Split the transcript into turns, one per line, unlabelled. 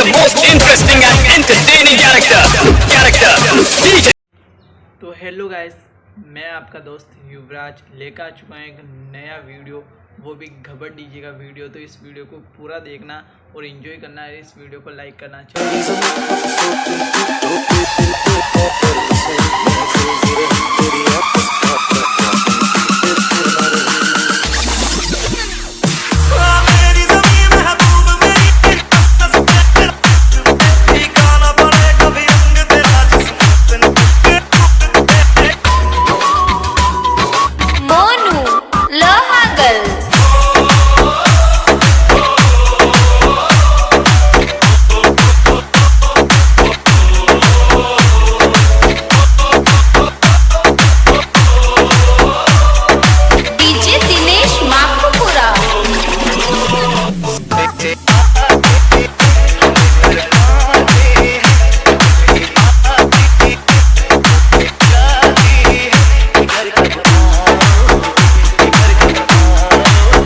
the most interesting and entertaining character DJ।
तो hello guys, मैं आपका दोस्त युवराज लेकर आ चुका हूँ एक नया वीडियो, वो भी घबर डीजे का वीडियो। तो इस वीडियो को पूरा देखना और एंजॉय करना है। इस वीडियो को लाइक करना चाहिए।